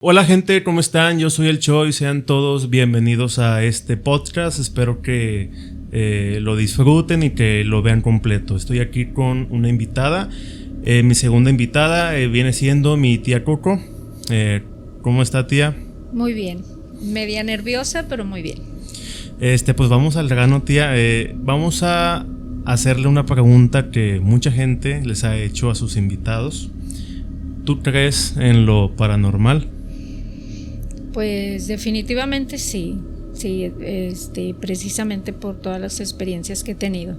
Hola gente, ¿cómo están? Yo soy el Cho y sean todos bienvenidos a este podcast. Espero que lo disfruten y que lo vean completo. Estoy aquí con una invitada. Mi segunda invitada viene siendo mi tía Coco. ¿Cómo está, tía? Muy bien, media nerviosa, pero muy bien. Pues vamos al grano, tía. Vamos a hacerle una pregunta que mucha gente les ha hecho a sus invitados. ¿Tú crees en lo paranormal? Pues definitivamente sí, precisamente por todas las experiencias que he tenido.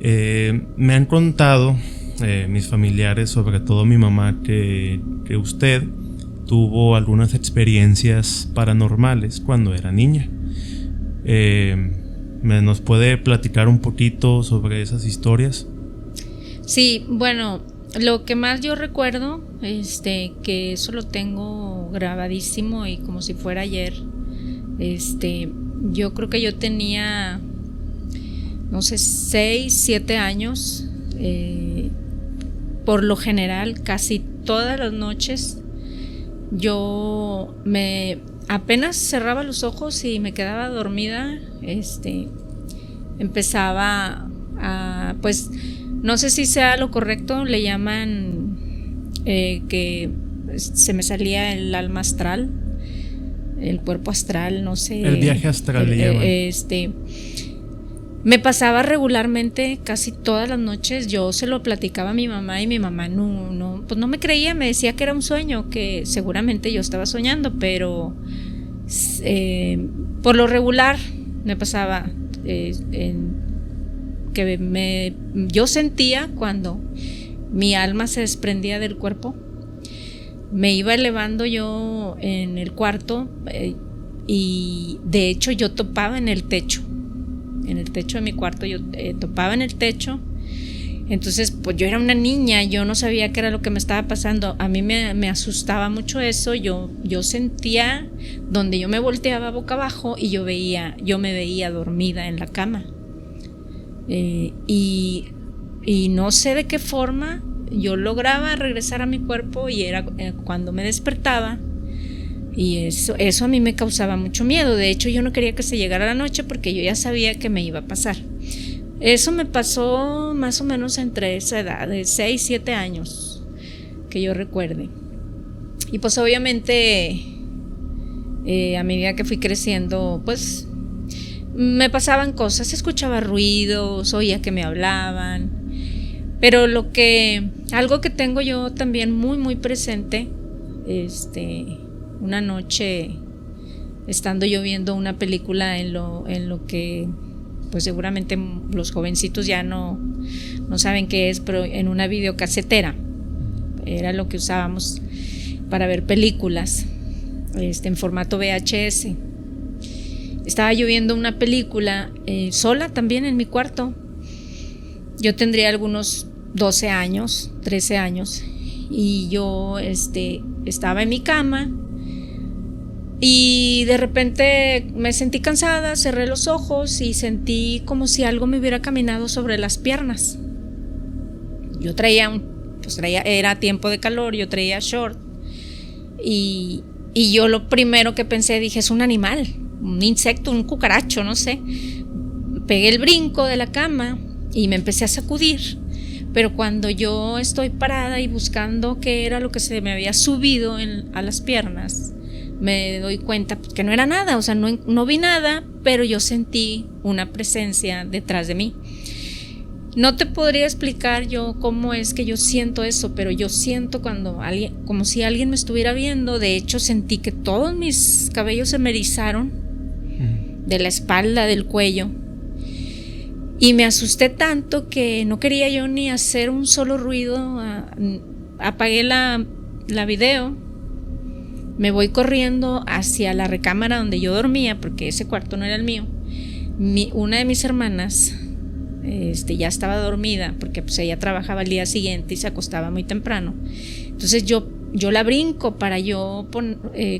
Me han contado mis familiares, sobre todo mi mamá, que usted tuvo algunas experiencias paranormales cuando era niña. ¿Nos puede platicar un poquito sobre esas historias? Sí, bueno, lo que más yo recuerdo, que eso lo tengo grabadísimo y como si fuera ayer. Yo creo que yo tenía, no sé, 6, 7 años. Por lo general, casi todas las noches, yo apenas cerraba los ojos y me quedaba dormida. Empezaba a, pues, no sé si sea lo correcto, le llaman que se me salía el alma astral, el cuerpo astral, no sé. El viaje astral le llaman. Me pasaba regularmente casi todas las noches. Yo se lo platicaba a mi mamá y mi mamá pues no me creía, me decía que era un sueño, que seguramente yo estaba soñando, pero por lo regular me pasaba yo sentía cuando mi alma se desprendía del cuerpo. Me iba elevando yo en el cuarto y de hecho yo topaba en el techo de mi cuarto, yo topaba en el techo. Entonces pues yo era una niña, yo no sabía qué era lo que me estaba pasando. A mí me asustaba mucho eso. Yo sentía donde yo me volteaba boca abajo y yo me veía dormida en la cama. Y no sé de qué forma yo lograba regresar a mi cuerpo y era cuando me despertaba, y eso a mí me causaba mucho miedo. De hecho yo no quería que se llegara la noche porque yo ya sabía que me iba a pasar. Eso me pasó más o menos entre esa edad de 6, 7 años que yo recuerde. Y pues obviamente a medida que fui creciendo, pues me pasaban cosas, escuchaba ruidos, oía que me hablaban. Pero algo que tengo yo también muy muy presente, una noche estando yo viendo una película en lo que pues seguramente los jovencitos ya no saben qué es, pero en una videocasetera era lo que usábamos para ver películas, en formato VHS. Estaba yo viendo una película sola también en mi cuarto. Yo tendría algunos 12 años, 13 años, y yo estaba en mi cama y de repente me sentí cansada, cerré los ojos y sentí como si algo me hubiera caminado sobre las piernas. Yo era tiempo de calor, yo traía short y yo lo primero que pensé, dije, es un animal, un insecto, un cucaracho, no sé. Pegué el brinco de la cama y me empecé a sacudir, pero cuando yo estoy parada y buscando qué era lo que se me había subido a las piernas, me doy cuenta que no era nada, o sea, no vi nada, pero yo sentí una presencia detrás de mí. No te podría explicar yo cómo es que yo siento eso, pero yo siento como si alguien me estuviera viendo. De hecho, sentí que todos mis cabellos se me erizaron, de la espalda, del cuello. Y me asusté tanto que no quería yo ni hacer un solo ruido. Apagué la video, me voy corriendo hacia la recámara donde yo dormía, porque ese cuarto no era el mío. Una de mis hermanas ya estaba dormida, porque pues ella trabajaba el día siguiente y se acostaba muy temprano. Entonces yo la brinco para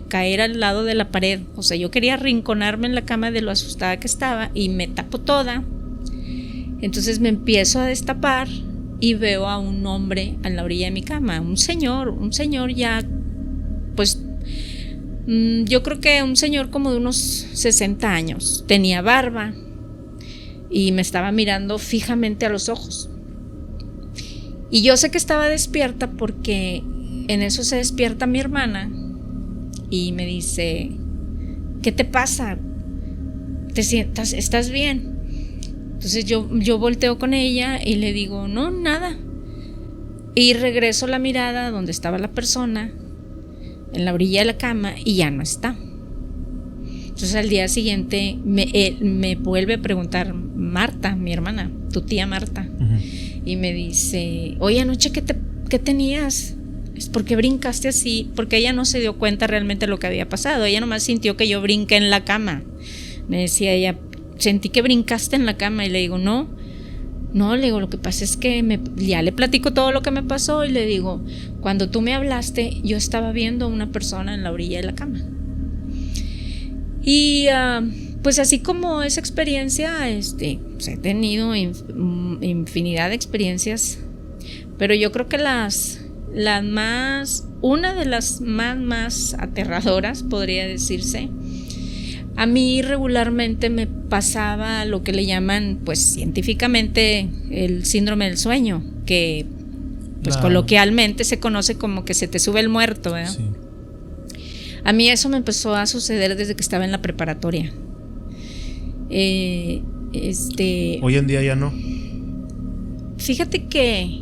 caer al lado de la pared. O sea, yo quería arrinconarme en la cama de lo asustada que estaba y me tapo toda. Entonces me empiezo a destapar y veo a un hombre a la orilla de mi cama, un señor ya pues yo creo que un señor como de unos 60 años, tenía barba y me estaba mirando fijamente a los ojos. Y yo sé que estaba despierta porque en eso se despierta mi hermana y me dice: ¿qué te pasa? ¿Estás bien? Entonces yo volteo con ella y le digo: no, nada. Y regreso la mirada donde estaba la persona, en la orilla de la cama, y ya no está. Entonces al día siguiente me vuelve a preguntar Marta, mi hermana, tu tía Marta, y me dice: oye, anoche ¿qué tenías? ¿Por qué brincaste así? Porque ella no se dio cuenta realmente de lo que había pasado. Ella nomás sintió que yo brinqué en la cama. Me decía ella: sentí que brincaste en la cama. Y le digo: no, le digo, lo que pasa es que ya le platico todo lo que me pasó. Y le digo: cuando tú me hablaste, yo estaba viendo a una persona en la orilla de la cama. Y pues así como esa experiencia, pues he tenido infinidad de experiencias, pero yo creo que una de las más aterradoras, podría decirse, a mí regularmente me pasaba lo que le llaman, pues científicamente, el síndrome del sueño, que pues coloquialmente se conoce como que se te sube el muerto, ¿verdad? Sí. A mí eso me empezó a suceder desde que estaba en la preparatoria. Hoy en día ya no. Fíjate que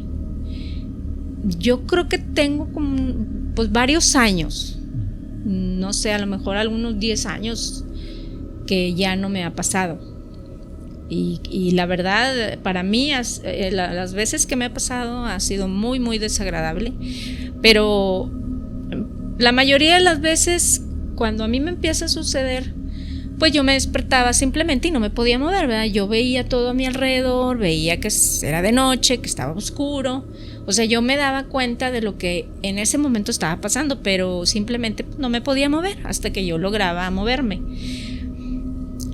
yo creo que tengo como pues varios años, no sé, a lo mejor algunos 10 años que ya no me ha pasado. Y la verdad, para mí las veces que me ha pasado ha sido muy, muy desagradable, pero la mayoría de las veces cuando a mí me empieza a suceder, pues yo me despertaba simplemente y no me podía mover, ¿verdad? Yo veía todo a mi alrededor, veía que era de noche, que estaba oscuro. O sea, yo me daba cuenta de lo que en ese momento estaba pasando, pero simplemente no me podía mover hasta que yo lograba moverme.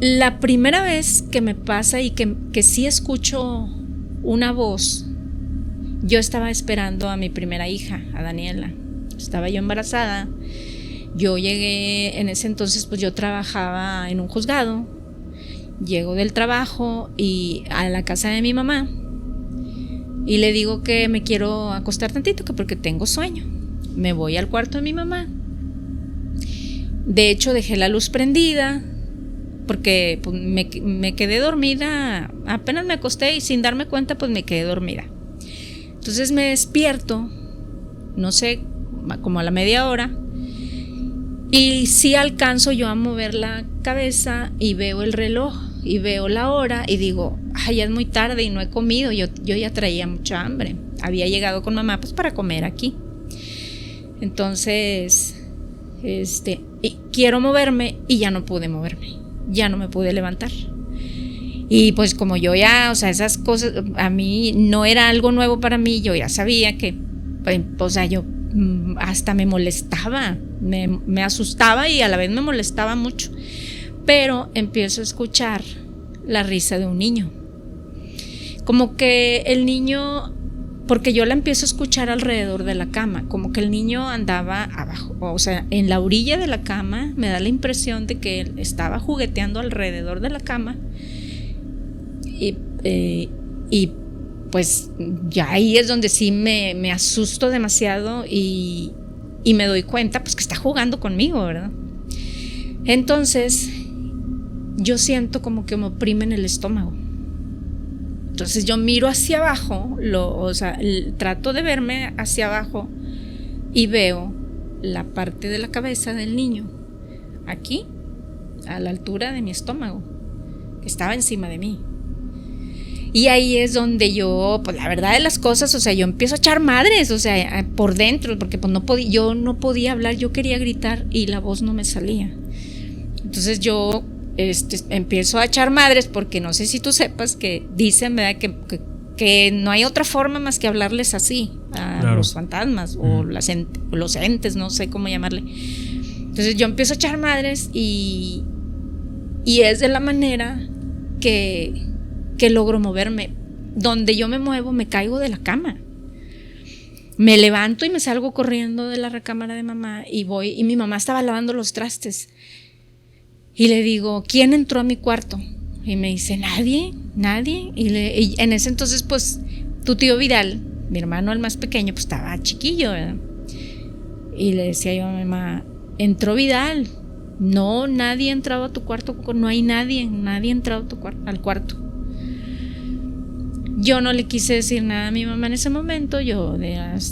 La primera vez que me pasa y que sí escucho una voz, yo estaba esperando a mi primera hija, a Daniela. Estaba yo embarazada. Yo llegué, en ese entonces pues yo trabajaba en un juzgado. Llego del trabajo y a la casa de mi mamá y le digo que me quiero acostar tantito, que porque tengo sueño. Me voy al cuarto de mi mamá. De hecho dejé la luz prendida porque pues, me quedé dormida. Apenas me acosté y sin darme cuenta pues me quedé dormida. Entonces me despierto, no sé, como a la media hora, y sí alcanzo yo a mover la cabeza y veo el reloj y veo la hora y digo: ay, ya es muy tarde y no he comido. Yo ya traía mucha hambre, había llegado con mamá pues para comer aquí. Entonces y quiero moverme y ya no pude moverme, ya no me pude levantar. Y pues como yo ya, o sea, esas cosas a mí no era algo nuevo para mí, yo ya sabía que, o sea, yo hasta me molestaba, me asustaba y a la vez me molestaba mucho. Pero empiezo a escuchar la risa de un niño, como que el niño, porque yo la empiezo a escuchar alrededor de la cama, como que el niño andaba abajo, o sea, en la orilla de la cama. Me da la impresión de que él estaba jugueteando alrededor de la cama. Y pues ya ahí es donde sí me asusto demasiado y me doy cuenta pues que está jugando conmigo, ¿verdad? Entonces yo siento como que me oprimen el estómago. Entonces yo miro hacia abajo, o sea, trato de verme hacia abajo y veo la parte de la cabeza del niño aquí, a la altura de mi estómago, que estaba encima de mí. Y ahí es donde yo, pues la verdad de las cosas, o sea, yo empiezo a echar madres, o sea, por dentro, porque pues yo no podía hablar, yo quería gritar y la voz no me salía. Entonces yo empiezo a echar madres, porque no sé si tú sepas que dicen, ¿verdad?, que no hay otra forma más que hablarles así a los fantasmas o los entes, no sé cómo llamarle. Entonces yo empiezo a echar madres y es de la manera que logro moverme. Donde yo me muevo me caigo de la cama. Me levanto y me salgo corriendo de la recámara de mamá y voy, y mi mamá estaba lavando los trastes. Y le digo, ¿quién entró a mi cuarto? Y me dice, nadie. Y en ese entonces, pues, tu tío Vidal, mi hermano el más pequeño, pues estaba chiquillo, ¿verdad? Y le decía yo a mi mamá, entró Vidal. No, nadie ha entrado a tu cuarto, no hay nadie ha entrado al cuarto. Yo no le quise decir nada a mi mamá en ese momento,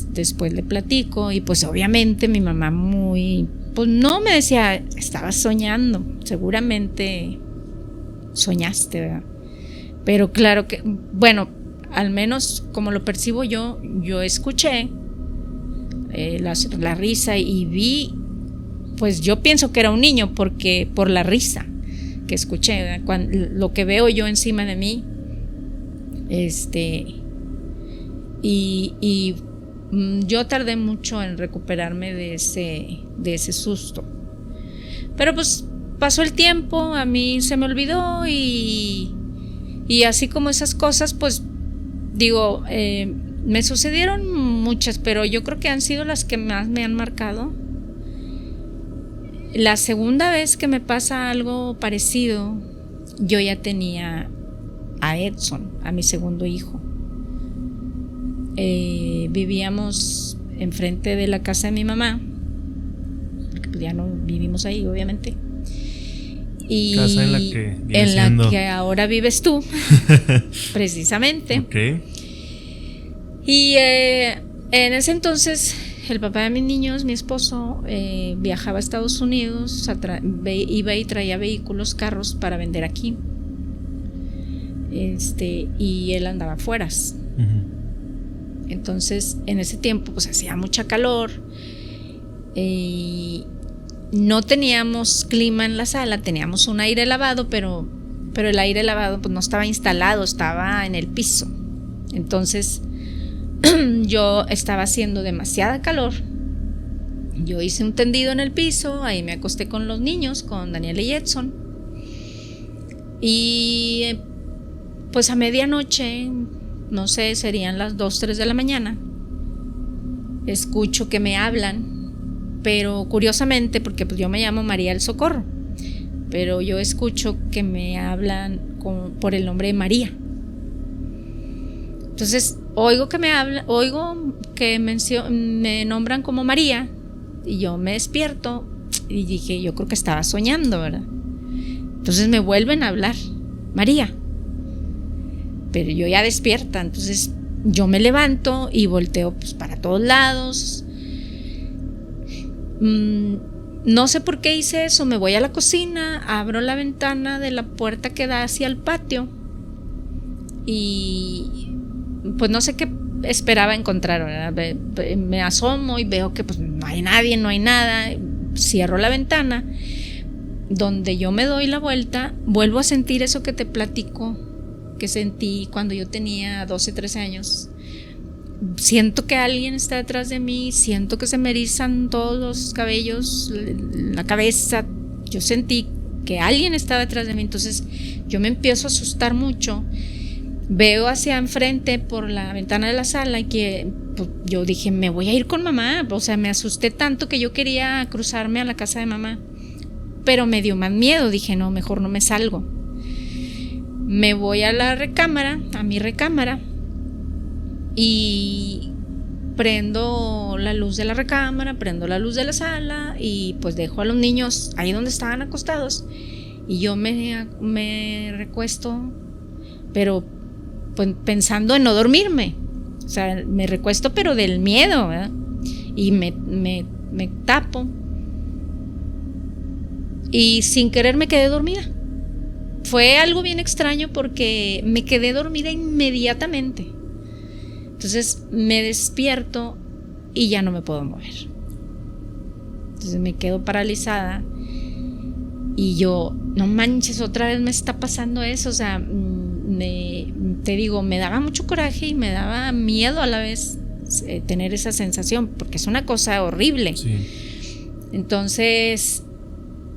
después le platico y pues obviamente mi mamá pues no me decía, estabas soñando, seguramente soñaste, ¿verdad? Pero claro que, bueno, al menos como lo percibo yo escuché la risa y vi, pues yo pienso que era un niño porque por la risa que escuché, lo que veo yo encima de mí, y yo tardé mucho en recuperarme de ese susto, pero pues pasó el tiempo, a mí se me olvidó y así como esas cosas, pues digo, me sucedieron muchas, pero yo creo que han sido las que más me han marcado. La segunda vez que me pasa algo parecido, yo ya tenía a Edson, a mi segundo hijo. Vivíamos enfrente de la casa de mi mamá, porque pues ya no vivimos ahí, obviamente. Y casa en la que ahora vives tú, precisamente. Okay. Y en ese entonces el papá de mis niños, mi esposo, viajaba a Estados Unidos, iba y traía carros para vender aquí. Y él andaba afuera. Uh-huh. Entonces, en ese tiempo, pues hacía mucha calor. No teníamos clima en la sala, teníamos un aire lavado, pero el aire lavado pues no estaba instalado, estaba en el piso. Entonces yo estaba haciendo demasiada calor. Yo hice un tendido en el piso, ahí me acosté con los niños, con Daniel y Edson. Y pues a medianoche, no sé, serían las 2, 3 de la mañana, escucho que me hablan. Pero curiosamente, porque pues yo me llamo María del Socorro, pero yo escucho que me hablan por el nombre de María. Entonces oigo que me nombran como María, y yo me despierto y dije, yo creo que estaba soñando, ¿verdad? Entonces me vuelven a hablar, María, pero yo ya despierta. Entonces yo me levanto y volteo pues para todos lados. No sé por qué hice eso. Me voy a la cocina, abro la ventana de la puerta que da hacia el patio y pues no sé qué esperaba encontrar, ¿verdad? Me asomo y veo que pues no hay nadie, no hay nada. Cierro la ventana. Donde yo me doy la vuelta, vuelvo a sentir eso que te platico que sentí cuando yo tenía 12, 13 años. Siento que alguien está detrás de mí, siento que se me erizan todos los cabellos, la cabeza. Yo sentí que alguien estaba detrás de mí. Entonces yo me empiezo a asustar mucho. Veo hacia enfrente por la ventana de la sala y que pues, yo dije, me voy a ir con mamá. O sea, me asusté tanto que yo quería cruzarme a la casa de mamá, pero me dio más miedo. Dije, no, mejor no me salgo. Me voy a mi recámara, y prendo la luz de la recámara, prendo la luz de la sala y pues dejo a los niños ahí donde estaban acostados y yo me recuesto, pero pues pensando en no dormirme. O sea, me recuesto pero del miedo, ¿verdad? Y me tapo y sin querer me quedé dormida. Fue algo bien extraño porque me quedé dormida inmediatamente. Entonces me despierto y ya no me puedo mover. Entonces me quedo paralizada y yo, no manches, otra vez me está pasando eso. O sea, te digo, me daba mucho coraje y me daba miedo a la vez tener esa sensación, porque es una cosa horrible. Sí. Entonces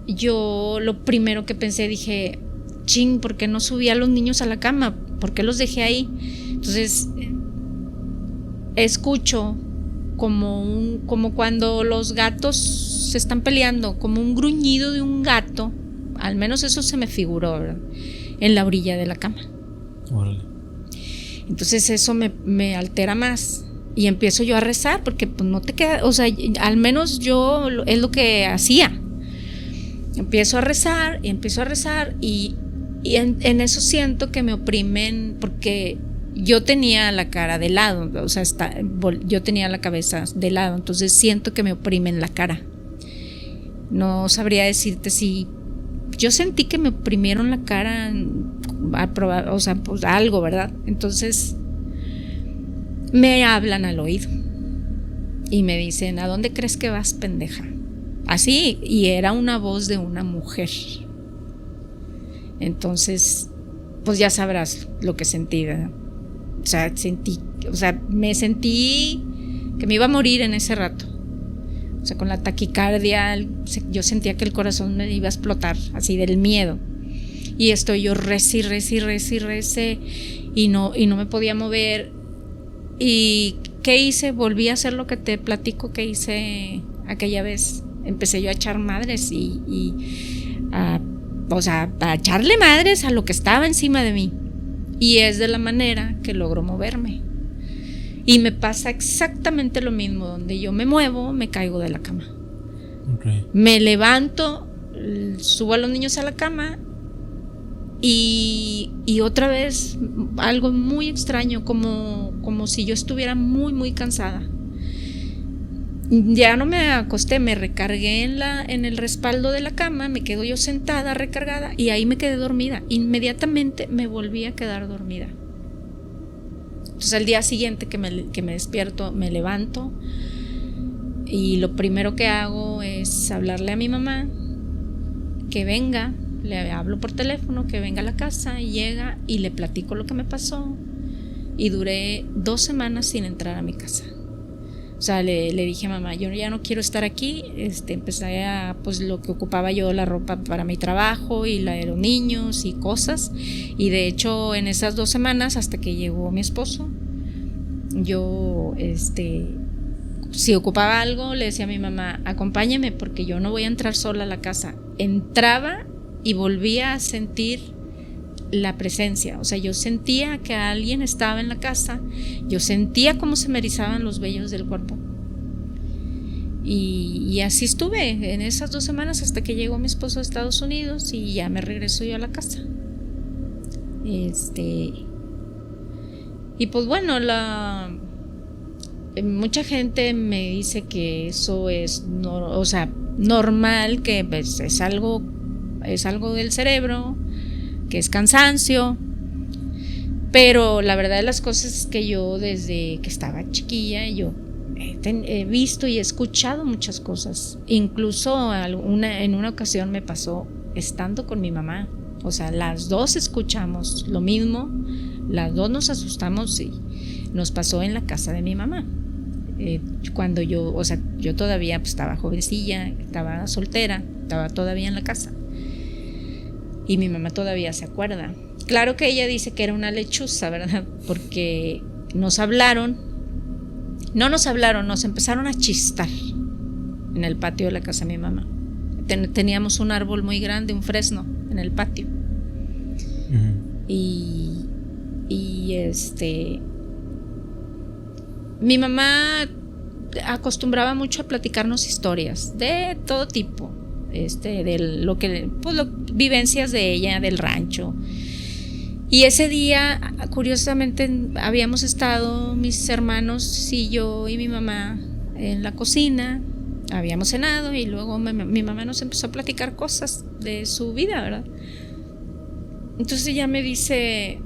yo lo primero que pensé, dije, ching, ¿por qué no subí a los niños a la cama? ¿Por qué los dejé ahí? Entonces escucho como cuando los gatos se están peleando, como un gruñido de un gato, al menos eso se me figuró, ¿verdad?, en la orilla de la cama. Órale. Entonces eso me altera más y empiezo yo a rezar porque pues no te queda, o sea, al menos yo es lo que hacía. Empiezo a rezar y en eso siento que me oprimen porque yo tenía la cara de lado, o sea, yo tenía la cabeza de lado, entonces siento que me oprimen la cara. No sabría decirte si yo sentí que me oprimieron la cara, o sea, pues algo, ¿verdad? Entonces me hablan al oído y me dicen: ¿a dónde crees que vas, pendeja? Así, y era una voz de una mujer. Entonces, pues ya sabrás lo que sentí, ¿verdad? O sea, me sentí que me iba a morir en ese rato. O sea, con la taquicardia, yo sentía que el corazón me iba a explotar, así del miedo. Y estoy yo rece y no me podía mover. ¿Y qué hice? Volví a hacer lo que te platico que hice aquella vez. Empecé yo a echar madres a echarle madres a lo que estaba encima de mí. Y es de la manera que logro moverme. Y me pasa exactamente lo mismo. Donde yo me muevo, me caigo de la cama. Okay. Me levanto, subo a los niños a la cama y otra vez algo muy extraño, como si yo estuviera muy, muy cansada. Ya no me acosté, me recargué en el respaldo de la cama, me quedo yo sentada, recargada, y ahí me quedé dormida. Inmediatamente me volví a quedar dormida. Entonces al día siguiente que me despierto, me levanto y lo primero que hago es hablarle a mi mamá que venga. Le hablo por teléfono, que venga a la casa, y llega y le platico lo que me pasó. Y duré 2 semanas sin entrar a mi casa. O sea, le dije a mamá: yo ya no quiero estar aquí. Empecé a, pues lo que ocupaba yo, la ropa para mi trabajo y la de los niños y cosas. Y de hecho, en esas 2 semanas, hasta que llegó mi esposo, yo, si ocupaba algo, le decía a mi mamá: acompáñame, porque yo no voy a entrar sola a la casa. Entraba y volvía a sentir la presencia. O sea, yo sentía que alguien estaba en la casa, yo sentía cómo se me erizaban los vellos del cuerpo. Y así estuve en esas 2 semanas hasta que llegó mi esposo a Estados Unidos y ya me regreso yo a la casa. Y pues bueno, mucha gente me dice que eso es normal, que pues, es algo del cerebro, que es cansancio. Pero la verdad de las cosas es que yo, desde que estaba chiquilla, yo he visto y he escuchado muchas cosas. Incluso en una ocasión me pasó estando con mi mamá. O sea, las dos escuchamos lo mismo, las dos nos asustamos, y nos pasó en la casa de mi mamá. Cuando yo todavía pues, estaba jovencilla, estaba soltera, estaba todavía en la casa. Y mi mamá todavía se acuerda. Claro que ella dice que era una lechuza, ¿verdad? Porque nos empezaron a chistar en el patio de la casa de mi mamá. Teníamos un árbol muy grande, un fresno, en el patio. Uh-huh. Y mi mamá acostumbraba mucho a platicarnos historias de todo tipo, de vivencias de ella, del rancho. Y ese día, curiosamente, habíamos estado mis hermanos y yo y mi mamá en la cocina, habíamos cenado, y luego mi mamá nos empezó a platicar cosas de su vida, ¿verdad? Entonces ella me dice,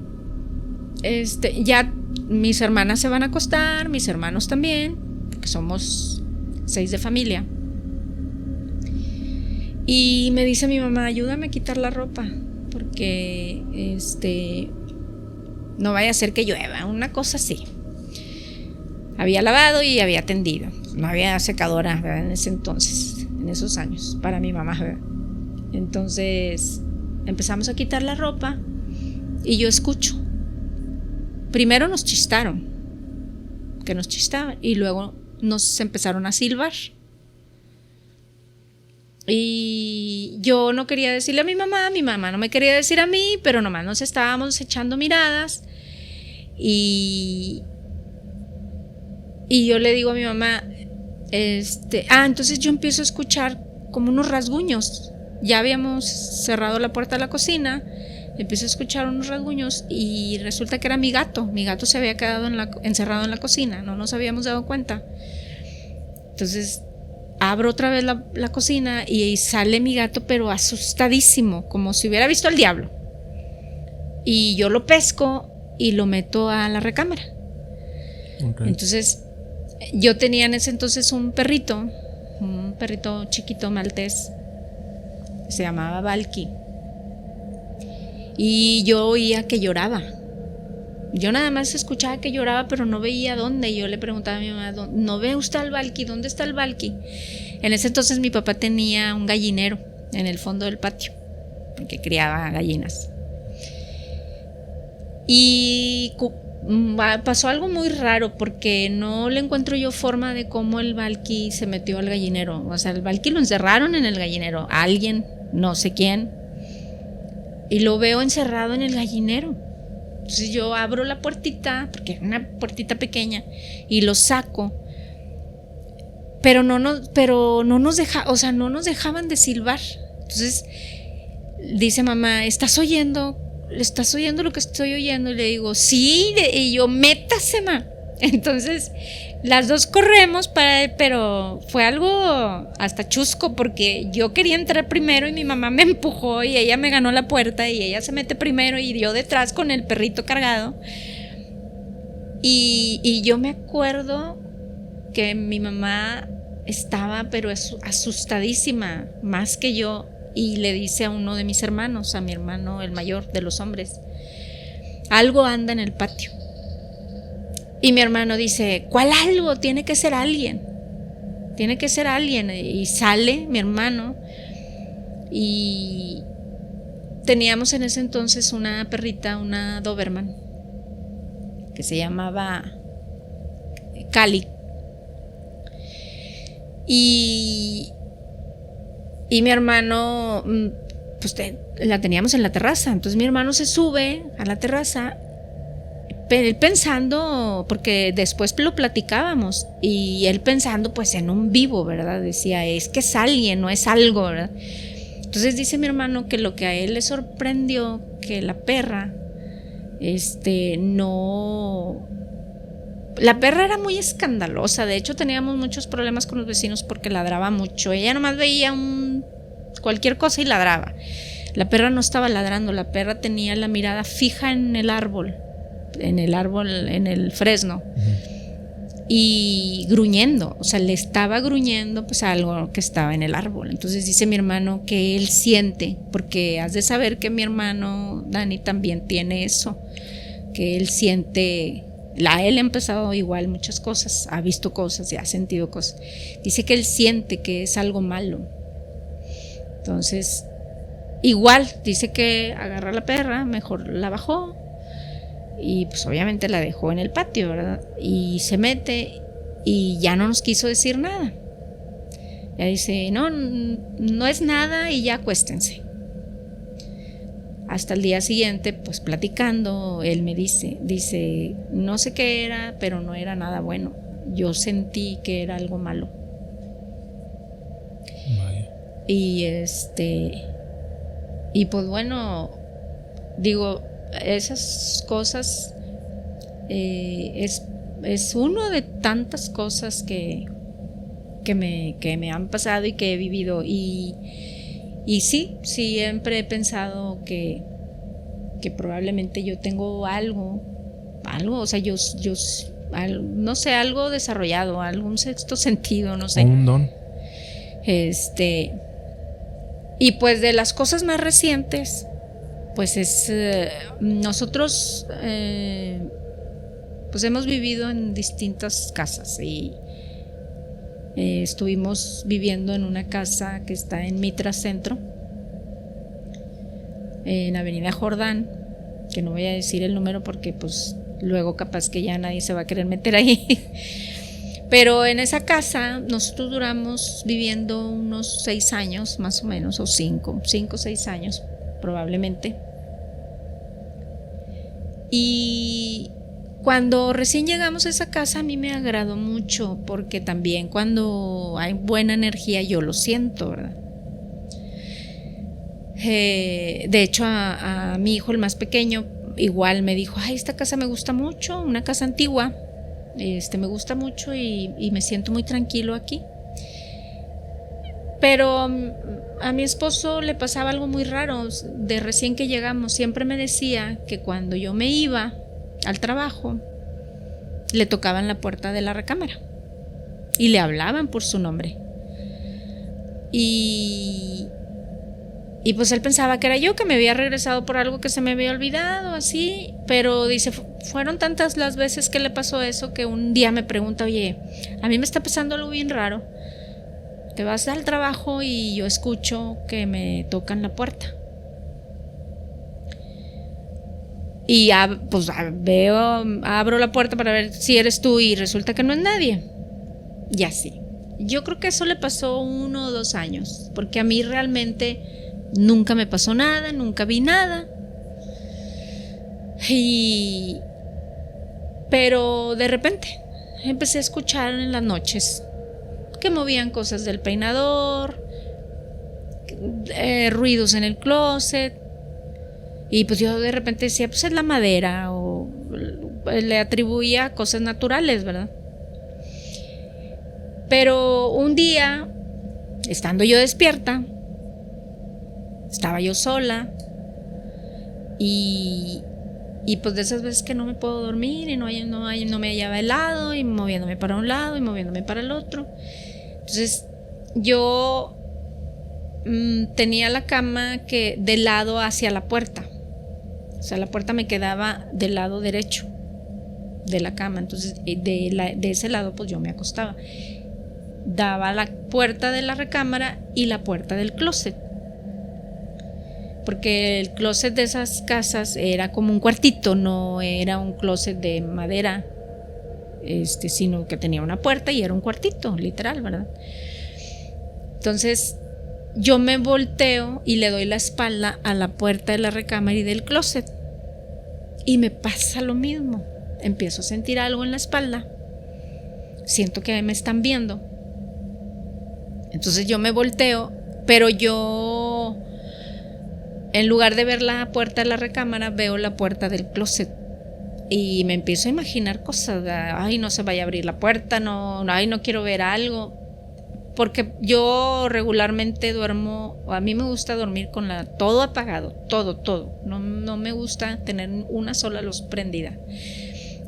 ya mis hermanas se van a acostar, mis hermanos también, porque somos 6 de familia. Y me dice mi mamá: ayúdame a quitar la ropa, porque no vaya a ser que llueva, una cosa así. Había lavado y había tendido, no había secadora, ¿verdad? En ese entonces, en esos años, para mi mamá, ¿verdad? Entonces empezamos a quitar la ropa y yo escucho. Primero nos chistaron, y luego nos empezaron a silbar. Y yo no quería decirle a mi mamá no me quería decir a mí, pero nomás nos estábamos echando miradas. Y yo le digo a mi mamá, entonces yo empiezo a escuchar como unos rasguños. Ya habíamos cerrado la puerta de la cocina, empiezo a escuchar unos rasguños y resulta que era mi gato. Mi gato se había quedado encerrado en la cocina, no nos habíamos dado cuenta. Entonces abro otra vez la cocina y sale mi gato, pero asustadísimo, como si hubiera visto al diablo. Y yo lo pesco y lo meto a la recámara. Okay. Entonces yo tenía en ese entonces un perrito chiquito maltés, se llamaba Valky, y yo oía que lloraba. Yo nada más escuchaba que lloraba, pero no veía dónde. Y yo le preguntaba a mi mamá, ¿no ve usted al Valky? ¿Dónde está el Valky? En ese entonces mi papá tenía un gallinero en el fondo del patio, porque criaba gallinas. Y pasó algo muy raro, porque no le encuentro yo forma de cómo el Valky se metió al gallinero. O sea, el Valky lo encerraron en el gallinero, alguien, no sé quién, y lo veo encerrado en el gallinero. Entonces yo abro la puertita, porque era una puertita pequeña, y lo saco. Pero no nos dejaban de silbar. Entonces dice mamá, ¿estás oyendo lo que estoy oyendo? Y le digo, sí, y yo, métase, ma. Entonces las dos corremos pero fue algo hasta chusco, porque yo quería entrar primero y mi mamá me empujó y ella me ganó la puerta y ella se mete primero y yo detrás con el perrito cargado. Y yo me acuerdo que mi mamá estaba pero asustadísima, más que yo, y le dice a uno de mis hermanos, a mi hermano el mayor de los hombres, algo anda en el patio. Y mi hermano dice, ¿cuál algo? Tiene que ser alguien. Y sale mi hermano, y teníamos en ese entonces una perrita, una Doberman, que se llamaba Cali. Y mi hermano, pues la teníamos en la terraza. Entonces mi hermano se sube a la terraza, él pensando, porque después lo platicábamos, y él pensando pues en un vivo, ¿verdad? Decía, es que es alguien, no es algo, ¿verdad? Entonces dice mi hermano que lo que a él le sorprendió, que la perra, la perra era muy escandalosa. De hecho teníamos muchos problemas con los vecinos porque ladraba mucho. Ella nomás veía cualquier cosa y ladraba. La perra no estaba ladrando, la perra tenía la mirada fija en el árbol, en el fresno, y gruñendo, o sea, le estaba gruñendo pues algo que estaba en el árbol. Entonces dice mi hermano que él siente, porque has de saber que mi hermano Dani también tiene eso, que él siente. Él ha empezado igual muchas cosas, ha visto cosas y ha sentido cosas. Dice que él siente que es algo malo. Entonces, igual, dice que agarra a la perra, mejor la bajó y pues obviamente la dejó en el patio, ¿verdad? Y se mete y ya no nos quiso decir nada. Ya dice, no es nada y ya acuéstense. Hasta el día siguiente, pues platicando, él me dice, no sé qué era, pero no era nada bueno. Yo sentí que era algo malo. Vaya. Y pues bueno, digo, esas cosas es uno de tantas cosas que me han pasado y que he vivido. Y sí, siempre he pensado que probablemente yo tengo algo, o sea, yo no sé, algo desarrollado, algún sexto sentido, no sé. Un don. Y pues de las cosas más recientes, pues es nosotros pues hemos vivido en distintas casas y estuvimos viviendo en una casa que está en Mitra Centro, en Avenida Jordán, que no voy a decir el número porque pues luego capaz que ya nadie se va a querer meter ahí. Pero en esa casa nosotros duramos viviendo unos 6 años más o menos, o 5 o 6 años probablemente. Y cuando recién llegamos a esa casa a mí me agradó mucho, porque también cuando hay buena energía yo lo siento, ¿verdad? De hecho a mi hijo, el más pequeño, igual me dijo, ay, esta casa me gusta mucho, una casa antigua, me gusta mucho y me siento muy tranquilo aquí. Pero a mi esposo le pasaba algo muy raro. De recién que llegamos siempre me decía que cuando yo me iba al trabajo le tocaban la puerta de la recámara y le hablaban por su nombre. Y pues él pensaba que era yo, que me había regresado por algo que se me había olvidado, así. Pero dice, fueron tantas las veces que le pasó eso que un día me pregunta, oye, a mí me está pasando algo bien raro. Te vas al trabajo y yo escucho que me tocan la puerta. Y pues abro la puerta para ver si eres tú y resulta que no es nadie. Y así. Yo creo que eso le pasó 1 o 2 años, porque a mí realmente nunca me pasó nada, nunca vi nada. Pero de repente empecé a escuchar en las noches que movían cosas del peinador, ruidos en el closet. Y pues yo de repente decía, pues es la madera, o le atribuía cosas naturales, ¿verdad? Pero un día, estando yo despierta, estaba yo sola y pues de esas veces que no me puedo dormir y no me hallaba el lado, y moviéndome para un lado y moviéndome para el otro. Entonces yo tenía la cama que de lado hacia la puerta, o sea, la puerta me quedaba del lado derecho de la cama. Entonces de ese lado pues yo me acostaba, daba la puerta de la recámara y la puerta del closet, porque el closet de esas casas era como un cuartito, no era un closet de madera, sino que tenía una puerta y era un cuartito, literal, ¿verdad? Entonces yo me volteo y le doy la espalda a la puerta de la recámara y del closet, y me pasa lo mismo. Empiezo a sentir algo en la espalda, siento que me están viendo. Entonces yo me volteo, pero yo, en lugar de ver la puerta de la recámara, veo la puerta del closet. Y me empiezo a imaginar cosas. Ay, no se vaya a abrir la puerta, no quiero ver algo. Porque yo regularmente duermo, a mí me gusta dormir con todo apagado, todo. No me gusta tener una sola luz prendida.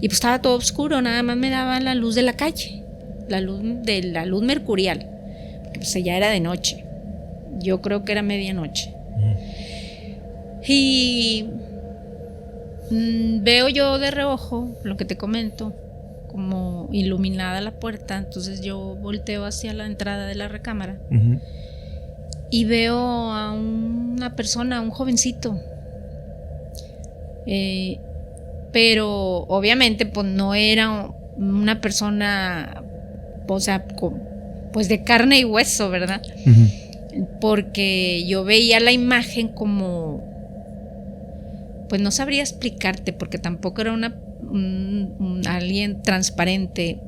Y pues estaba todo oscuro, nada más me daba la luz de la calle, la luz mercurial, porque pues ya era de noche. Yo creo que era medianoche. Y veo yo de reojo lo que te comento, como iluminada la puerta. Entonces yo volteo hacia la entrada de la recámara y veo a una persona, un jovencito, pero obviamente pues no era una persona, o sea, pues de carne y hueso, ¿verdad? Porque yo veía la imagen como, pues no sabría explicarte, porque tampoco era alguien transparente,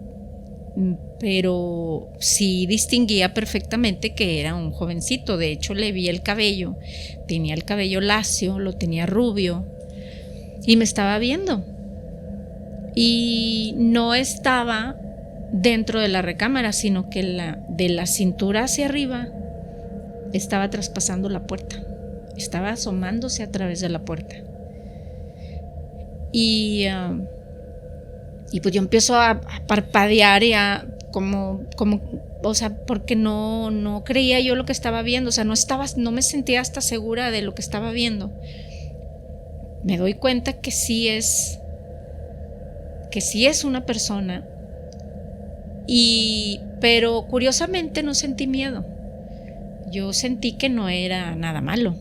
pero sí distinguía perfectamente que era un jovencito. De hecho le vi el cabello, tenía el cabello lacio, lo tenía rubio y me estaba viendo, y no estaba dentro de la recámara, sino que de la cintura hacia arriba estaba traspasando la puerta, estaba asomándose a través de la puerta. Y pues yo empiezo a parpadear y como, o sea, porque no creía yo lo que estaba viendo. O sea, no me sentía hasta segura de lo que estaba viendo. Me doy cuenta que sí es una persona, pero curiosamente no sentí miedo. Yo sentí que no era nada malo,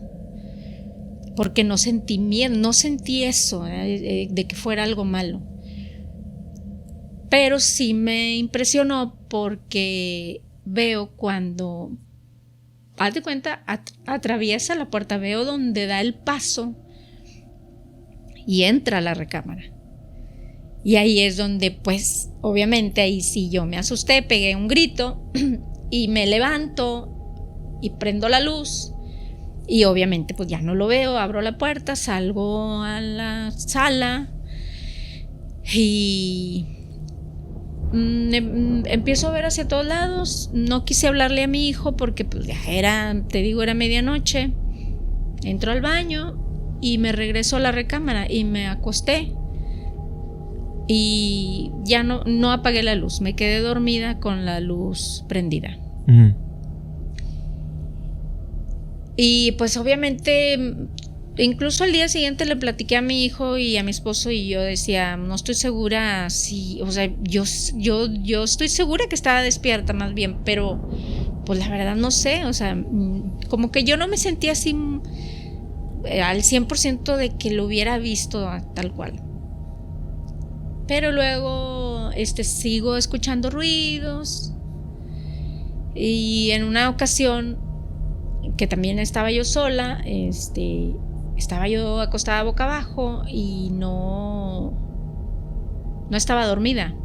porque no sentí miedo, no sentí eso, de que fuera algo malo. Pero sí me impresionó porque veo cuando, haz de cuenta, atraviesa la puerta, veo donde da el paso y entra a la recámara. Y ahí es donde, pues, obviamente ahí sí yo me asusté, pegué un grito y me levanto y prendo la luz. Y obviamente pues ya no lo veo, abro la puerta, salgo a la sala y empiezo a ver hacia todos lados. No quise hablarle a mi hijo porque pues ya era, te digo, era medianoche. Entro al baño y me regreso a la recámara y me acosté. Y ya no apagué la luz, me quedé dormida con la luz prendida. Y pues obviamente, incluso al día siguiente le platiqué a mi hijo y a mi esposo y yo decía, no estoy segura si, o sea, yo estoy segura que estaba despierta más bien, pero pues la verdad no sé, o sea, como que yo no me sentía así al 100% de que lo hubiera visto tal cual. Pero luego sigo escuchando ruidos y en una ocasión que también estaba yo sola, estaba yo acostada boca abajo y no estaba dormida,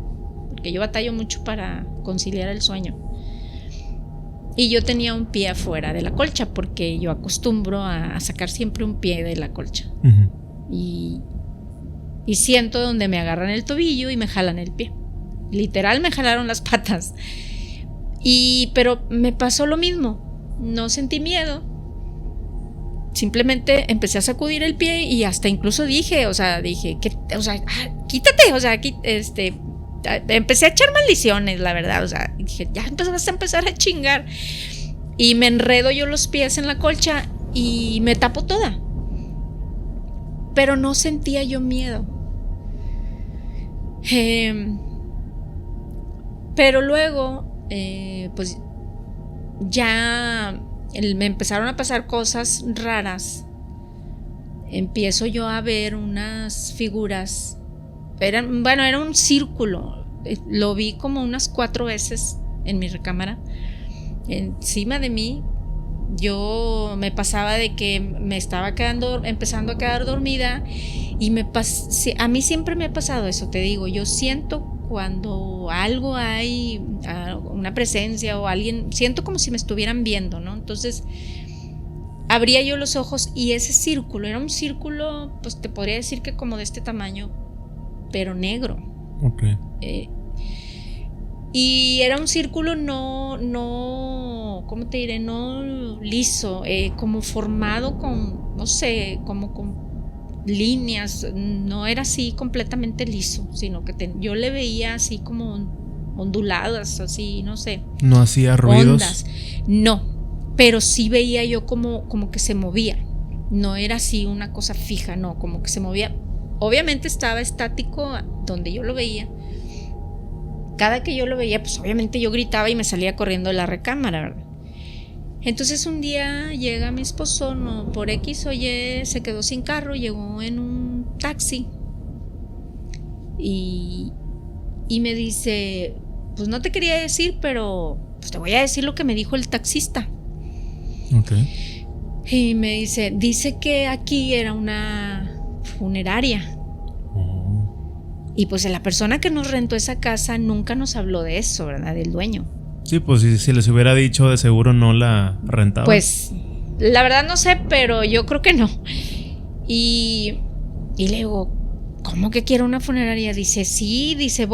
porque yo batallo mucho para conciliar el sueño. Y yo tenía un pie afuera de la colcha, porque yo acostumbro a sacar siempre un pie de la colcha. Y siento donde me agarran el tobillo y me jalan el pie. Literal me jalaron las patas. Pero me pasó lo mismo. No sentí miedo. Simplemente empecé a sacudir el pie y hasta incluso dije, quítate, o sea, empecé a echar maldiciones, la verdad, o sea, dije, ya vas a empezar a chingar. Y me enredo yo los pies en la colcha y me tapo toda. Pero no sentía yo miedo. Pero luego, pues ya me empezaron a pasar cosas raras. Empiezo yo a ver unas figuras. Era un círculo. Lo vi como unas 4 veces en mi recámara. Encima de mí. Yo me pasaba de que me estaba empezando a quedar dormida. Y a mí siempre me ha pasado eso, te digo. Yo siento cuando algo hay, una presencia o alguien, siento como si me estuvieran viendo, ¿no? Entonces abría yo los ojos y ese círculo, era un círculo, pues te podría decir que como de este tamaño, pero negro. Okay. Y era un círculo no, ¿cómo te diré? No liso, como formado con, no sé, como con líneas, no era así completamente liso, sino que yo le veía así como onduladas, así, no sé. ¿No hacía ruidos? Ondas. No, pero sí veía yo como que se movía. No era así una cosa fija, no, como que se movía. Obviamente estaba estático donde yo lo veía. Cada que yo lo veía, pues obviamente yo gritaba y me salía corriendo de la recámara, ¿verdad? Entonces un día llega mi esposo, por X o Y, se quedó sin carro, llegó en un taxi y me dice, pues no te quería decir, pero pues te voy a decir lo que me dijo el taxista. Okay. Y me dice que aquí era una funeraria. Y pues la persona que nos rentó esa casa nunca nos habló de eso, ¿verdad? Del dueño. Sí, pues si les hubiera dicho, de seguro no la rentaba. Pues la verdad no sé, pero yo creo que no. Y le digo, ¿cómo que quiero una funeraria? Dice, sí, dice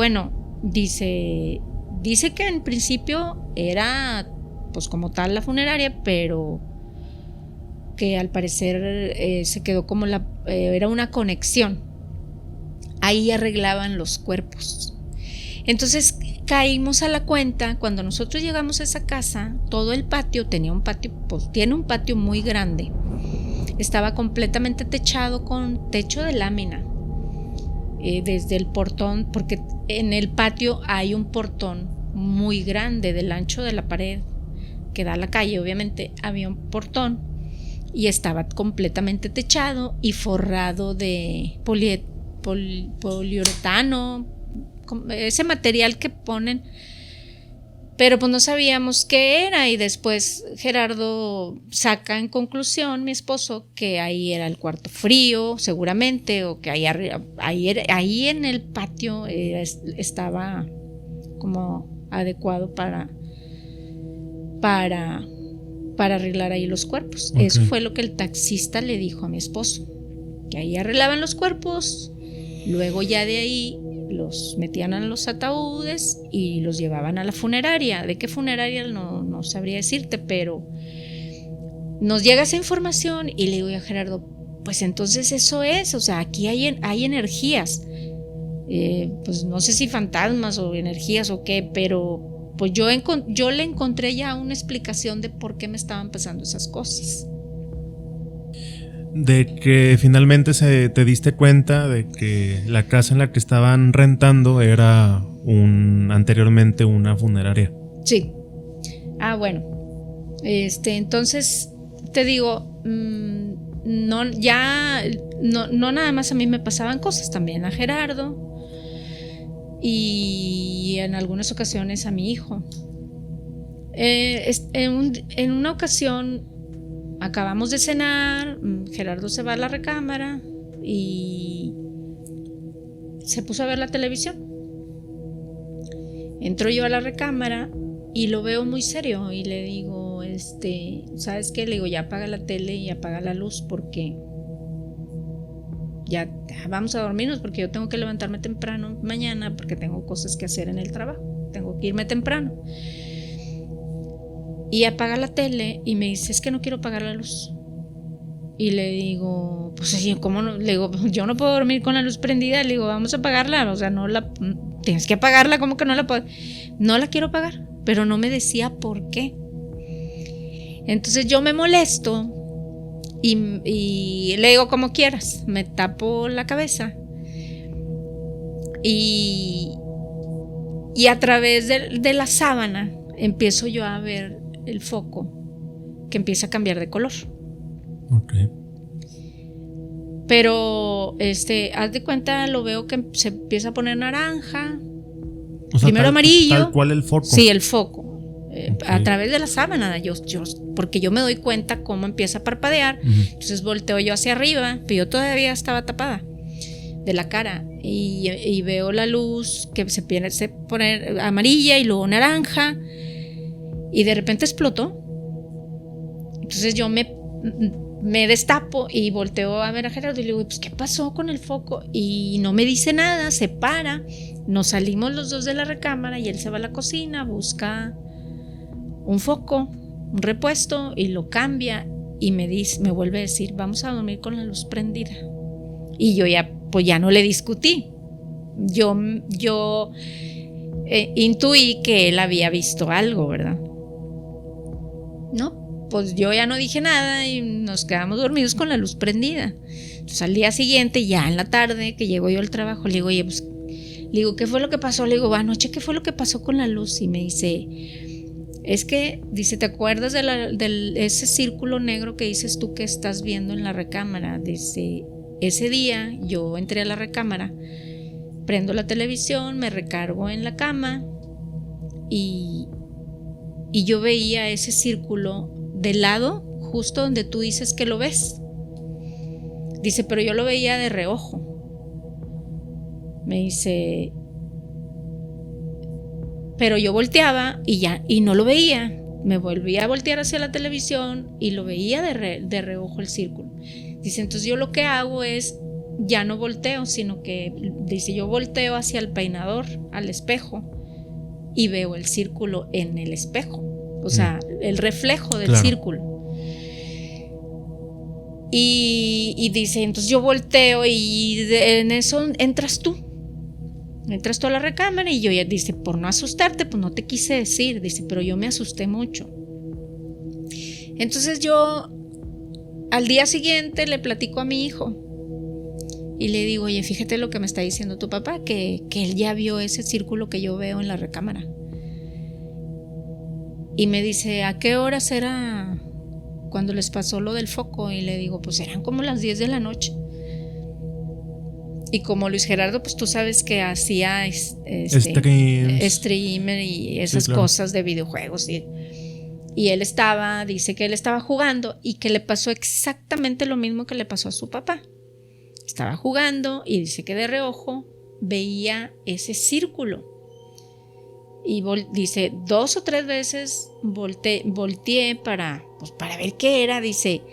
que en principio era pues como tal la funeraria, pero que al parecer se quedó como era una conexión. Ahí arreglaban los cuerpos. Entonces caímos a la cuenta, cuando nosotros llegamos a esa casa, todo el patio tiene un patio muy grande. Estaba completamente techado con techo de lámina. Desde el portón, porque en el patio hay un portón muy grande del ancho de la pared que da a la calle. Obviamente había un portón y estaba completamente techado y forrado de poliuretano, ese material que ponen, pero pues no sabíamos qué era, y después Gerardo saca en conclusión, mi esposo, que ahí era el cuarto frío, seguramente, o que ahí en el patio estaba como adecuado para arreglar ahí los cuerpos. Okay. Eso fue lo que el taxista le dijo a mi esposo, que ahí arreglaban los cuerpos, luego ya de ahí los metían en los ataúdes y los llevaban a la funeraria. ¿De qué funeraria? No sabría decirte, pero nos llega esa información y le digo a Gerardo, pues entonces eso es, o sea, aquí hay energías, pues no sé si fantasmas o energías o qué, pero pues yo le encontré ya una explicación de por qué me estaban pasando esas cosas. De que finalmente te diste cuenta de que la casa en la que estaban rentando era anteriormente una funeraria. Sí. Bueno. Entonces te digo, no nada más a mí me pasaban cosas, también a Gerardo y en algunas ocasiones a mi hijo. En una ocasión acabamos de cenar, Gerardo se va a la recámara y se puso a ver la televisión. Entro yo a la recámara y lo veo muy serio y le digo, ¿sabes qué? Le digo, ya apaga la tele y apaga la luz porque ya vamos a dormirnos, porque yo tengo que levantarme temprano mañana porque tengo cosas que hacer en el trabajo, tengo que irme temprano. Y apaga la tele y me dice, es que no quiero apagar la luz. Y le digo, pues así, ¿cómo no? Le digo, yo no puedo dormir con la luz prendida. Le digo, vamos a apagarla, o sea, tienes que apagarla, ¿cómo que no la puedo? No la quiero apagar, pero no me decía por qué. Entonces yo me molesto y le digo, como quieras, me tapo la cabeza y a través de la sábana empiezo yo a ver el foco que empieza a cambiar de color. Okay. Pero haz de cuenta, lo veo que se empieza a poner naranja, o sea, primero amarillo. Tal cual el foco. Sí, el foco. Okay. A través de la sábana, porque yo me doy cuenta cómo empieza a parpadear. Entonces volteo yo hacia arriba, pero yo todavía estaba tapada de la cara y veo la luz que se pone amarilla y luego naranja. Y de repente explotó. Entonces yo me destapo y volteo a ver a Gerardo y le digo, pues ¿qué pasó con el foco? Y no me dice nada, se para. Nos salimos los dos de la recámara y él se va a la cocina, busca un foco, un repuesto y lo cambia y me vuelve a decir, vamos a dormir con la luz prendida. Y yo ya no le discutí. Yo intuí que él había visto algo, ¿verdad? No, pues yo ya no dije nada y nos quedamos dormidos con la luz prendida. Entonces al día siguiente, ya en la tarde, que llego yo al trabajo, le digo, oye, pues, le digo, ¿qué fue lo que pasó? Le digo, anoche, ¿qué fue lo que pasó con la luz? Y me dice, es que, dice, ¿te acuerdas de ese círculo negro que dices tú que estás viendo en la recámara? Dice, ese día yo entré a la recámara, prendo la televisión, me recargo en la cama y yo veía ese círculo de lado, justo donde tú dices que lo ves. Dice, pero yo lo veía de reojo. Me dice, pero yo volteaba y no lo veía. Me volví a voltear hacia la televisión y lo veía de reojo el círculo. Dice, entonces yo lo que hago es, ya no volteo, sino que, dice, yo volteo hacia el peinador, al espejo, y veo el círculo en el espejo, o sea, el reflejo del círculo. Y dice, entonces yo volteo y en eso entras tú a la recámara y yo ya, dice, por no asustarte, pues no te quise decir, dice, pero yo me asusté mucho. Entonces yo al día siguiente le platico a mi hijo y le digo, oye, fíjate lo que me está diciendo tu papá, que él ya vio ese círculo que yo veo en la recámara. Y me dice, ¿a qué horas era cuando les pasó lo del foco? Y le digo, pues eran como las 10 de la noche. Y como Luis Gerardo, pues tú sabes que hacía streamer y esas Sí, claro. cosas de videojuegos. Y él dice que él estaba jugando y que le pasó exactamente lo mismo que le pasó a su papá. Estaba jugando y dice que de reojo veía ese círculo. Y dice, 2 o 3 veces volteé para ver qué era, dice,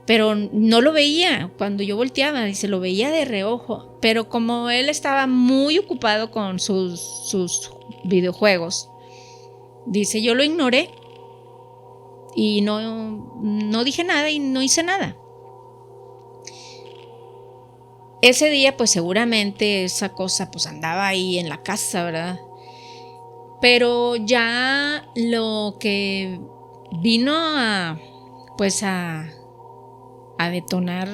pero no lo veía cuando yo volteaba, dice, lo veía de reojo, pero como él estaba muy ocupado con sus videojuegos, dice, yo lo ignoré y no dije nada y no hice nada. Ese día pues seguramente esa cosa pues andaba ahí en la casa, ¿verdad? Pero ya lo que vino a detonar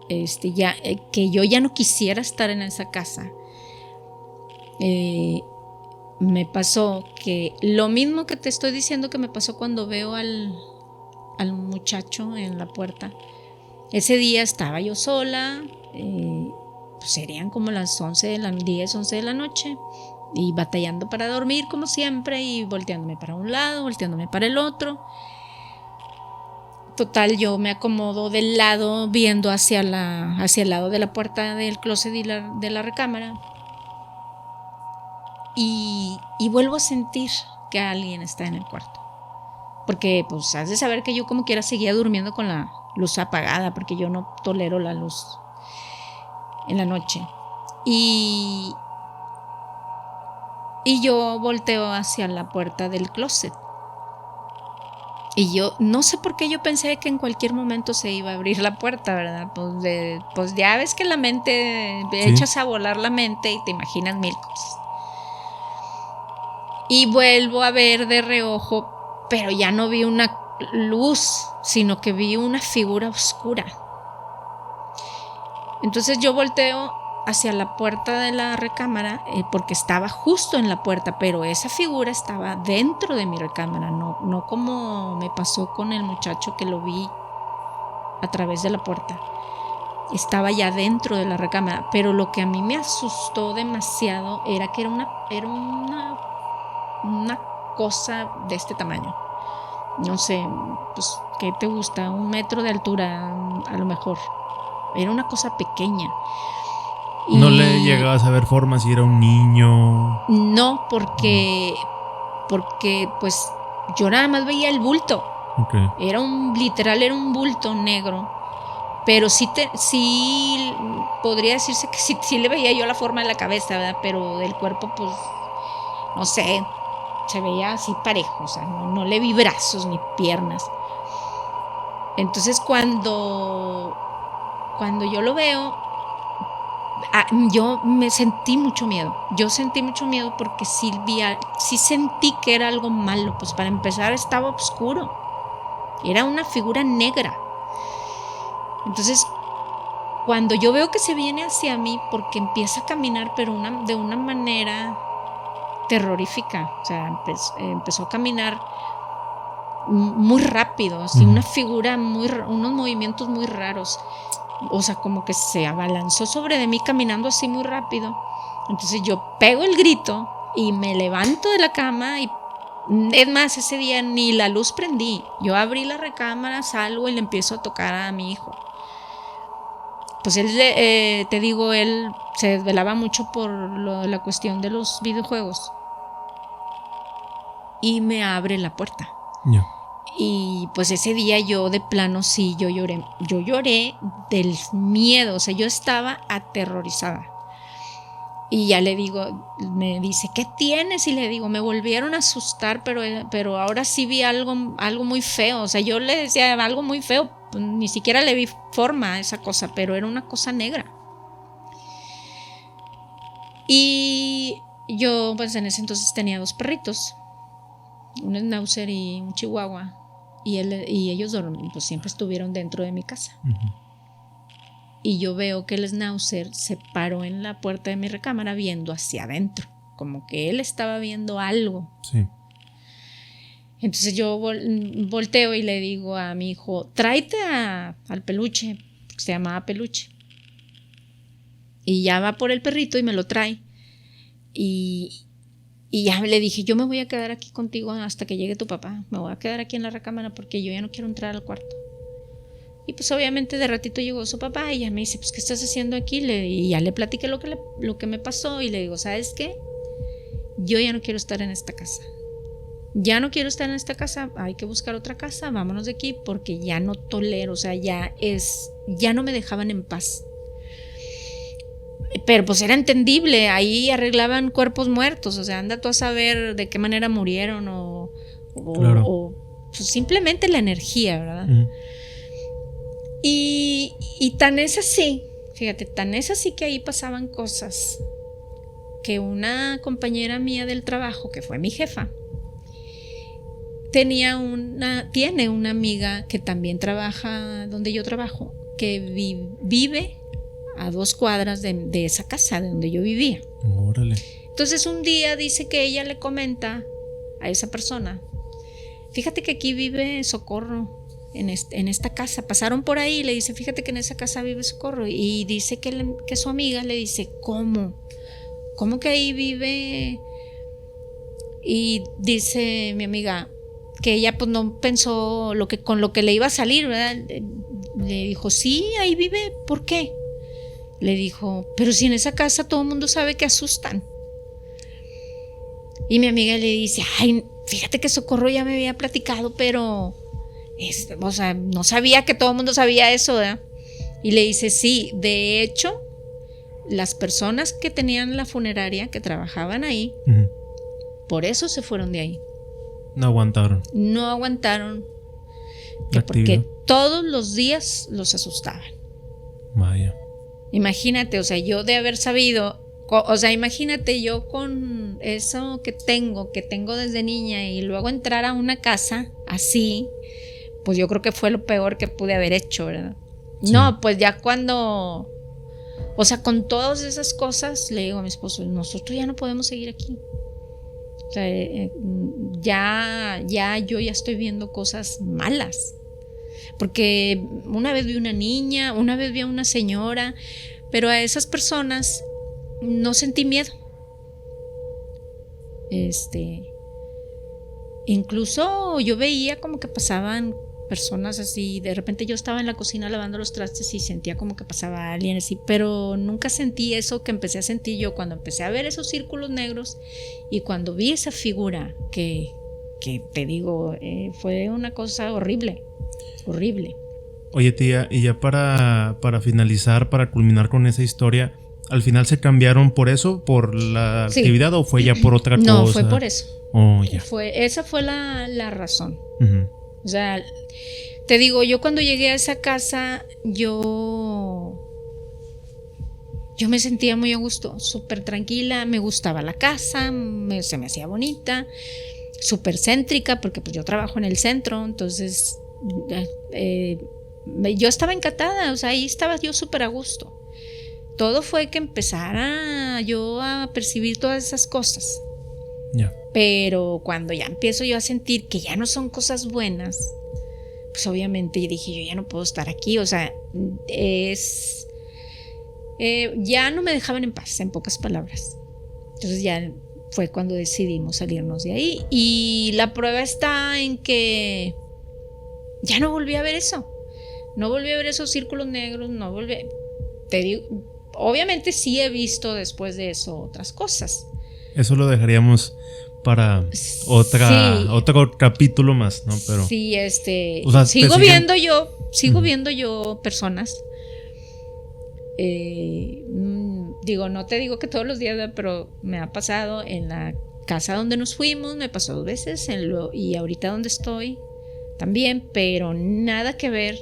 que yo ya no quisiera estar en esa casa, me pasó que lo mismo que te estoy diciendo que me pasó cuando veo al muchacho en la puerta. Ese día estaba yo sola, pues serían como las 10, 11 de la noche, y batallando para dormir como siempre y volteándome para un lado, volteándome para el otro. Total, yo me acomodo del lado viendo hacia el lado de la puerta del closet y de la recámara y vuelvo a sentir que alguien está en el cuarto, porque pues has de saber que yo como quiera seguía durmiendo con la luz apagada porque yo no tolero la luz en la noche. Y yo volteo hacia la puerta del closet. Y yo no sé por qué yo pensé que en cualquier momento se iba a abrir la puerta, ¿verdad? Pues ya ves que la mente, echas a volar la mente y te imaginas mil cosas. Y vuelvo a ver de reojo, pero ya no vi una luz, sino que vi una figura oscura. Entonces yo volteo hacia la puerta de la recámara porque estaba justo en la puerta, pero esa figura estaba dentro de mi recámara, no como me pasó con el muchacho que lo vi a través de la puerta. Estaba ya dentro de la recámara, pero lo que a mí me asustó demasiado era que era una cosa de este tamaño. No sé, pues, ¿qué te gusta? 1 metro de altura, a lo mejor. Era una cosa pequeña. ¿No le llegabas a ver forma si era un niño? No, porque pues yo nada más veía el bulto. Okay. Era un bulto negro. Pero sí podría decirse que sí le veía yo la forma de la cabeza, ¿verdad? Pero del cuerpo, pues, no sé, se veía así parejo, o sea, no le vi brazos ni piernas. Entonces cuando yo lo veo, yo me sentí mucho miedo. Yo sentí mucho miedo porque sí sentí que era algo malo. Pues para empezar estaba oscuro. Era una figura negra. Entonces, cuando yo veo que se viene hacia mí, porque empieza a caminar, pero de una manera terrorífica. O sea, empezó a caminar muy rápido, así, una figura unos movimientos muy raros. O sea, como que se abalanzó sobre de mí caminando así muy rápido. Entonces yo pego el grito y me levanto de la cama y es más, ese día ni la luz prendí. Yo abrí la recámara, salgo y le empiezo a tocar a mi hijo. Pues él, te digo, él se desvelaba mucho por la cuestión de los videojuegos. Y me abre la puerta. Yeah. Y pues ese día yo de plano sí, yo lloré del miedo, o sea, yo estaba aterrorizada. Y ya le digo, me dice, ¿qué tienes? Y le digo, me volvieron a asustar, pero ahora sí vi algo muy feo. O sea, yo le decía algo muy feo, ni siquiera le vi forma a esa cosa, pero era una cosa negra. Y yo pues en ese entonces tenía 2 perritos, un schnauzer y un chihuahua. Y ellos pues, siempre estuvieron dentro de mi casa. Uh-huh. Y yo veo que el schnauzer se paró en la puerta de mi recámara viendo hacia adentro, como que él estaba viendo algo. Sí. Entonces yo volteo y le digo a mi hijo, tráete al peluche, porque se llamaba Peluche. Y ya va por el perrito y me lo trae. Y ya le dije, yo me voy a quedar aquí contigo hasta que llegue tu papá. Me voy a quedar aquí en la recámara porque yo ya no quiero entrar al cuarto. Y pues obviamente de ratito llegó su papá y ya me dice, pues ¿qué estás haciendo aquí? Y ya le platiqué lo que me pasó y le digo, ¿sabes qué? Yo ya no quiero estar en esta casa. Ya no quiero estar en esta casa, hay que buscar otra casa, vámonos de aquí porque ya no tolero, o sea, ya no me dejaban en paz. Pero pues era entendible, ahí arreglaban cuerpos muertos, o sea, anda tú a saber de qué manera murieron claro. o pues simplemente la energía, ¿verdad? Uh-huh. Y tan es así, fíjate, tan es así que ahí pasaban cosas que una compañera mía del trabajo, que fue mi jefa, tiene una amiga que también trabaja donde yo trabajo, que vive a 2 cuadras de esa casa de donde yo vivía. Órale. Entonces un día dice que ella le comenta a esa persona, fíjate que aquí vive Socorro, en esta casa. Pasaron por ahí y le dice, fíjate que en esa casa vive Socorro. Y dice que su amiga le dice, ¿cómo? ¿Cómo que ahí vive? Y dice mi amiga que ella pues no pensó con lo que le iba a salir, ¿verdad? Le dijo, sí, ahí vive, ¿por qué? Le dijo, pero si en esa casa todo el mundo sabe que asustan. Y mi amiga le dice, ay, fíjate que Socorro ya me había platicado, pero o sea, no sabía que todo el mundo sabía eso, ¿verdad? Y le dice, sí, de hecho, las personas que tenían la funeraria, que trabajaban ahí, uh-huh, por eso se fueron de ahí. No aguantaron. No aguantaron. Porque todos los días los asustaban. Vaya. Imagínate, o sea, yo de haber sabido, o sea, imagínate yo con eso que tengo desde niña y luego entrar a una casa así, pues yo creo que fue lo peor que pude haber hecho, ¿verdad? Sí. No, pues ya cuando, o sea, con todas esas cosas, le digo a mi esposo, nosotros ya no podemos seguir aquí. O sea, yo ya estoy viendo cosas malas. Porque una vez vi una niña, una vez vi a una señora, pero a esas personas no sentí miedo. Incluso yo veía como que pasaban personas así, de repente yo estaba en la cocina lavando los trastes y sentía como que pasaba alguien así, pero nunca sentí eso que empecé a sentir yo cuando empecé a ver esos círculos negros y cuando vi esa figura que te digo, fue una cosa horrible. Oye, tía, y ya para finalizar, para culminar con esa historia, ¿al final se cambiaron por eso, por la actividad, o fue ya por otra cosa? No, fue por eso. Oh, ya. Esa fue la razón. Uh-huh. O sea, te digo, yo cuando llegué a esa casa, yo me sentía muy a gusto, súper tranquila, me gustaba la casa, se me hacía bonita, súper céntrica, porque pues yo trabajo en el centro, entonces yo estaba encantada, o sea, ahí estaba yo súper a gusto. Todo fue que empezara yo a percibir todas esas cosas. Yeah. Pero cuando ya empiezo yo a sentir que ya no son cosas buenas, pues obviamente dije, yo ya no puedo estar aquí, o sea, ya no me dejaban en paz, en pocas palabras. Entonces ya fue cuando decidimos salirnos de ahí. Y la prueba está en que ya no volví a ver eso. No volví a ver esos círculos negros, no volví. Te digo, obviamente sí he visto después de eso otras cosas. Eso lo dejaríamos para otro capítulo más, ¿no? Pero sí, o sea, sigo viendo yo personas. Digo, no te digo que todos los días, pero me ha pasado en la casa donde nos fuimos, me pasó 2 veces, y ahorita donde estoy también, pero nada que ver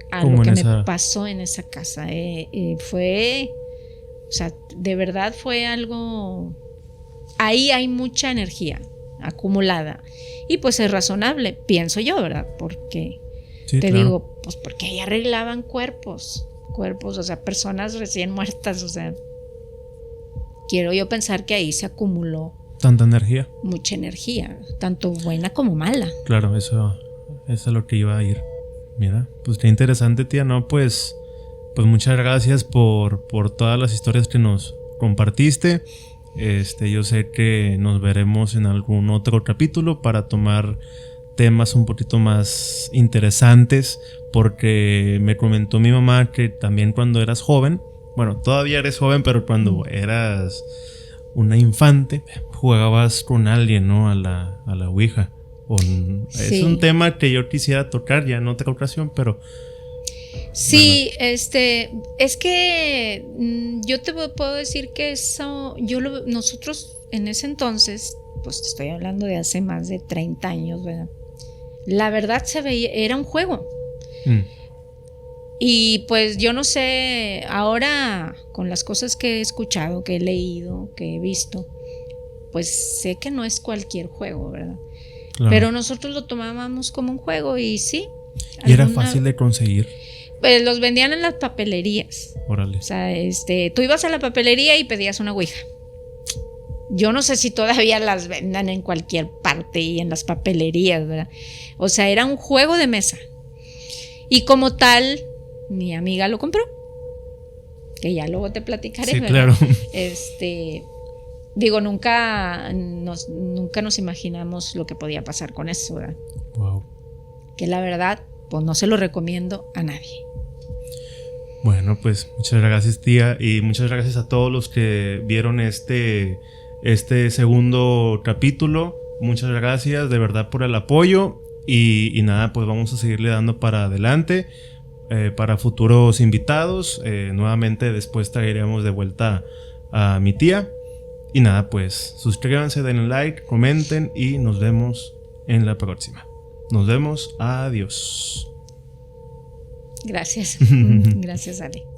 a lo que me pasó en esa casa. Fue, o sea, de verdad fue algo. Ahí hay mucha energía acumulada y pues es razonable, pienso yo, ¿verdad? Porque sí, te digo, pues porque ahí arreglaban cuerpos, o sea, personas recién muertas, o sea, quiero yo pensar que ahí se acumuló tanta energía, mucha energía, tanto buena como mala. Claro, eso es lo que iba a ir. Mira, pues qué interesante, tía, ¿no? Pues pues muchas gracias por todas las historias que nos compartiste. Yo sé que nos veremos en algún otro capítulo para tomar temas un poquito más interesantes, porque me comentó mi mamá que también cuando eras joven, bueno, todavía eres joven, pero cuando eras una infante, jugabas con alguien, ¿no? A la Ouija. Sí. Es un tema que yo quisiera tocar ya en otra ocasión, pero... Sí, bueno. Es que yo te puedo decir que eso, nosotros en ese entonces, pues te estoy hablando de hace más de 30 años, ¿verdad? La verdad se veía, era un juego. Y pues yo no sé, ahora con las cosas que he escuchado, que he leído, que he visto, pues sé que no es cualquier juego, ¿verdad? Claro. Pero nosotros lo tomábamos como un juego y sí. ¿Y era fácil de conseguir? Pues los vendían en las papelerías. Órale. O sea, tú ibas a la papelería y pedías una ouija. Yo no sé si todavía las vendan en cualquier parte y en las papelerías, ¿verdad? O sea, era un juego de mesa. Y como tal, mi amiga lo compró. Que ya luego te platicaré, sí, ¿verdad? Claro. Digo, nunca nos imaginamos lo que podía pasar con eso, ¿verdad? Wow. Que la verdad, pues no se lo recomiendo a nadie. Bueno, pues muchas gracias, tía, y muchas gracias a todos los que vieron este segundo capítulo. Muchas gracias de verdad por el apoyo y nada, pues vamos a seguirle dando para adelante para futuros invitados. Nuevamente después traeremos de vuelta a mi tía. Y nada, pues suscríbanse, denle like, comenten y nos vemos en la próxima. Nos vemos, adiós. Gracias. Gracias, Ale.